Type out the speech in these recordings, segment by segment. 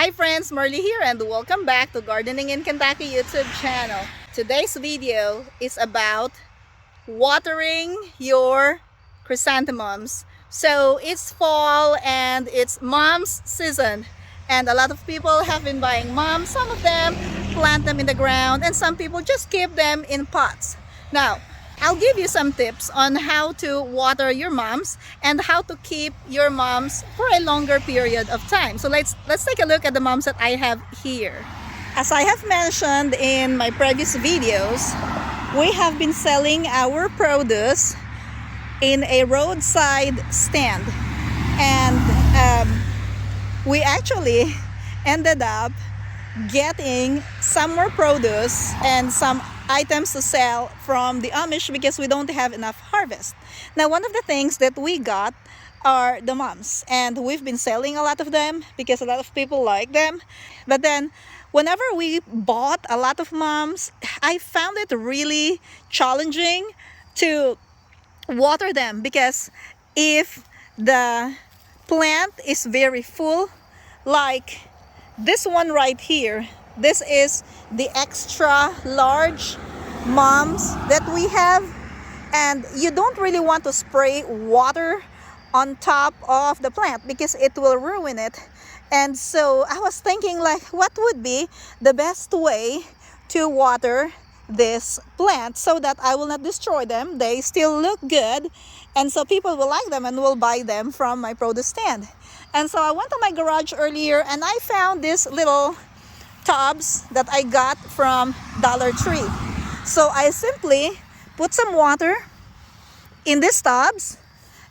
Hi friends, Marley here and welcome back to Gardening in Kentucky YouTube channel. Today's video is about watering your chrysanthemums. So it's fall and it's mom's season, and a lot of people have been buying mums. Some of them plant them in the ground and some people just keep them in pots. Now, I'll give you some tips on how to water your mums and how to keep your mums for a longer period of time. So let's take a look at the mums that I have here. As I have mentioned in my previous videos, we have been selling our produce in a roadside stand, and we actually ended up getting some more produce and some items to sell from the Amish because we don't have enough harvest. Now, one of the things that we got are the mums, and we've been selling a lot of them because a lot of people like them. But then whenever we bought a lot of mums, I found it really challenging to water them, because if the plant is very full, like this one right here, this is the extra large mums that we have, and you don't really want to spray water on top of the plant because it will ruin it. And so I was thinking, like, what would be the best way to water this plant so that I will not destroy them, they still look good, and so people will like them and will buy them from my produce stand. And so I went to my garage earlier and I found these little tubs that I got from Dollar Tree. So I simply put some water in these tubs,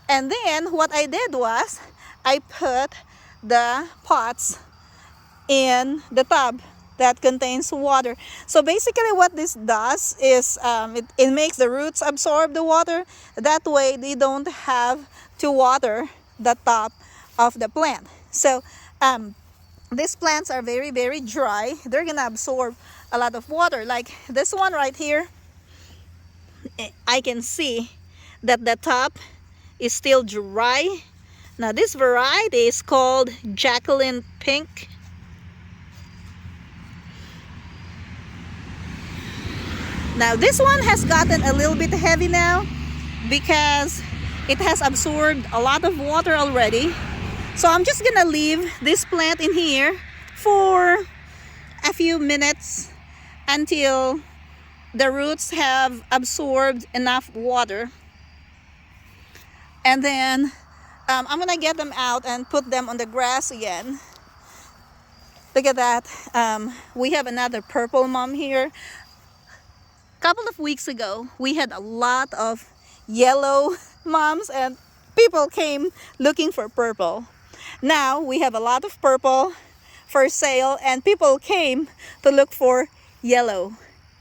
and then what I did was I put the pots in the tub that contains water. So basically what this does is it makes the roots absorb the water. That way they don't have to water the top of the plant. So these plants are very dry. They're gonna absorb a lot of water. Like this one right here, I can see that the top is still dry. Now this variety is called Jacqueline Pink. Now this one has gotten a little bit heavy now because it has absorbed a lot of water already. So I'm just gonna leave this plant in here for a few minutes until the roots have absorbed enough water. And then I'm gonna get them out and put them on the grass again. Look at that. We have another purple mum here. A couple of weeks ago, we had a lot of yellow mums and people came looking for purple. Now we have a lot of purple for sale and people came to look for yellow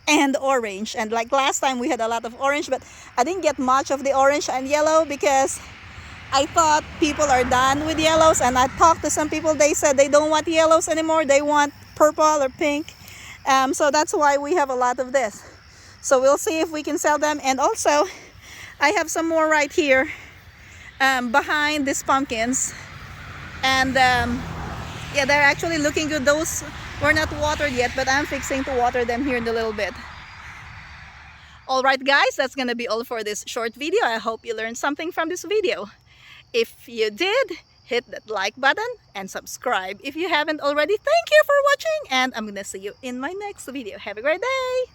and orange. And like last time we had a lot of orange, but I didn't get much of the orange and yellow because I thought people are done with yellows, and I talked to some people, they said they don't want yellows anymore, they want purple or pink. So that's why we have a lot of this. So we'll see if we can sell them. And also I have some more right here behind these pumpkins, and yeah, they're actually looking good. Those were not watered yet, but I'm fixing to water them here in a little bit. Alright guys, that's gonna be all for this short video. I hope you learned something from this video. If you did, hit that like button and subscribe if you haven't already. Thank you for watching, and I'm gonna see you in my next video. Have a great day.